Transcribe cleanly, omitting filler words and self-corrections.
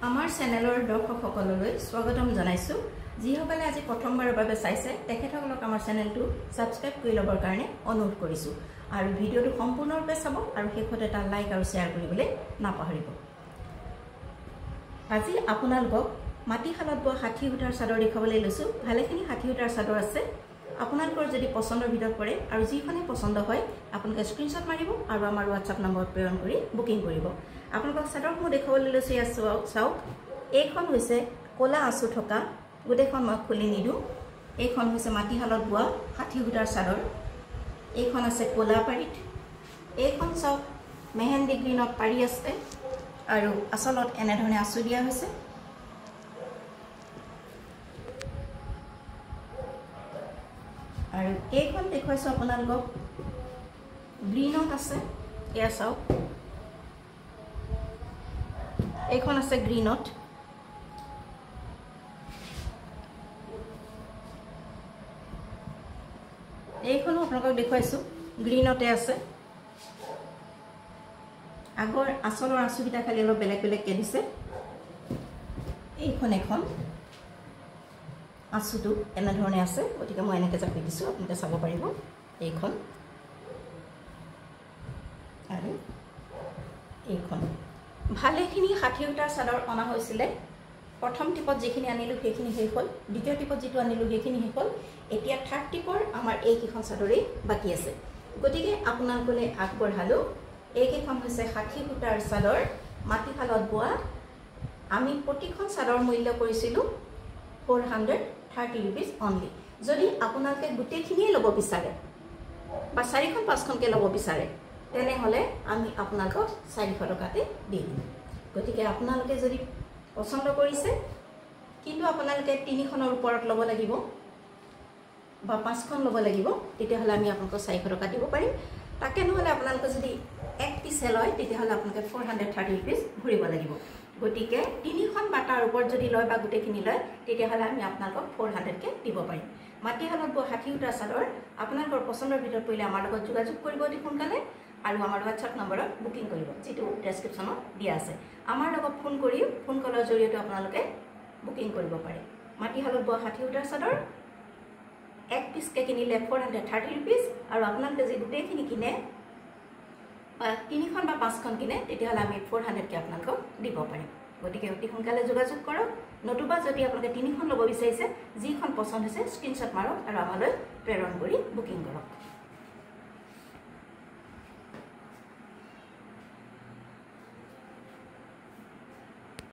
আমাৰ চেনেলৰ দৰ্শকসকললৈ স্বাগতম জনাইছো যিসকলে আজি প্ৰথমবাৰৰ বাবে চাইছে তেখেতসকলক আমাৰ চেনেলটো সাবস্ক্ৰাইব কৰি লবৰ কাৰণে অনুৰোধ কৰিছো আৰু ভিডিঅটো সম্পূৰ্ণৰূপে চাব আৰু শেষত এটা লাইক আৰু শেয়াৰ কৰিবলৈ নাপাহৰিব আজি আপোনালোকক মাটিশালত বোৱা 60 সূতাৰ চাদৰ দেখাবলৈ লৈছো ভালেখিনি 60 সূতাৰ চাদৰ আছে আপোনালোকৰ যদি পছন্দৰ ভিতৰত পৰে আৰু যিখনে পছন্দ হয় আপোনালোকে স্ক্ৰিনশ্বট মাৰিব আৰু আমাৰ WhatsApp নম্বৰত প্ৰেৰণ কৰি বুকিং কৰিব আপোনালোকক চাদৰসমূহ দেখাবলৈ লৈছো চাওক এইখন হৈছে কোলা আঁচু থকা গোটেইখন মই খুলি নিদু এইখন হৈছে মাটিশালত বোৱা 60 সূতাৰ চাদৰ এইখন আছে কোলা পাৰিত এইখন চাওক মেহেন্দি গ্ৰীনত পাৰি আছে আৰু আসলত এনে ধৰণে আঁচু দিয়া হৈছে আৰু এইখন দেখুৱাইছো আপোনালোকক গ্ৰীনত আছে এয়া চাওক এইখন আছে গ্ৰীনত এইখনো আপোনালোকক দেখুৱাইছো গ্ৰীনতে আছে আগৰ আসলৰ আঁচুকিটা খালি অলপ বেলেগ বেলেগকৈ দিছে এইখন এখন আঁচুটো এনে ধৰণে আছে গতিকে মই এনেকৈ জাপি দিছো আপোনালোকে চাব পাৰিব এইখন আৰু এইখন ভালেখিনি 60 সূতাৰ চাদৰ অনা হৈছিলে প্ৰথম টিপত যিখিনি আনিলো সেইখিনি শেষ হ'ল দ্বিতীয় টিপত যিটো আনিলো সেইখিনি শেষ হ'ল এতিয়া থাৰ্ড টিপৰ আমাৰ এইকেইখন চাদৰেই বাকী আছে গতিকে আপোনালোকলৈ আগবঢ়ালো এইকেইখন হৈছে 60 সূতাৰ চাদৰ মাটিশালত বোৱা আমি প্ৰতিখন চাদৰ মূল্য কৰিছিলো 430 rupees only যদি আপোনালোকে গোটেইখিনিয়ে ল'ব বিচাৰে বা 4খন 5খনকে ল'ব বিচাৰে তেনেহলে আমি আপোনালোকক 400 টকাতে দি দিম গতিকে আপোনালোকে যদি পছন্দ কৰিছে কিন্তু আপোনালোকে 3খনৰ ওপৰত ল'ব লাগিব বা 5খন ল'ব লাগিব তেতিয়াহলে আমি আপোনালোকক 400 টকা দিব পাৰিম তাকে নহলে আপোনালোকে যদি এক পিছে লয় তেতিয়াহলে আপোনালোকে 430 rupees ভৰিব লাগিব গতিকে 3খন বা তাৰ ওপৰত যদি লয় বা গোটেইখিনি লয় তেতিয়াহলে আমি আপোনালোকক 400 কে দিব পাৰিম মাটিশালত বোৱা 60 সূতাৰ চাদৰ আপোনালোকৰ পছন্দৰ ভিতৰত পৰিলে আমাৰ লগত যোগাযোগ কৰিব অতি সোনকালে আৰু আমাৰ WhatsApp নম্বৰত বুকিং কৰিব যেটো ডেসক্ৰিপচনত দিয়া আছে আমাৰ লগত ফোন কৰি ফোন কলৰ জৰিয়তে আপোনালোকে বুকিং কৰিব পাৰে মাটিশালত বোৱা 60 সূতাৰ চাদৰ এক পিসকে কিনিলে 430 rupees আৰু আপোনালোকে যদি গোটেইখিনি কিনে বা 3খন বা 5খন কিনে তেতিয়াহলে আমি 400 কে আপোনালোকক দিব পাৰিম গতিকে অতি সোনকালে যোগাযোগ কৰক নতুবা যদি আপোনালোকে 3খন ল'ব বিচাৰিছে যিখন পছন্দ হৈছে স্ক্ৰিনশ্বট মাৰক আৰু আমালৈ প্ৰেৰণ কৰি বুকিং কৰক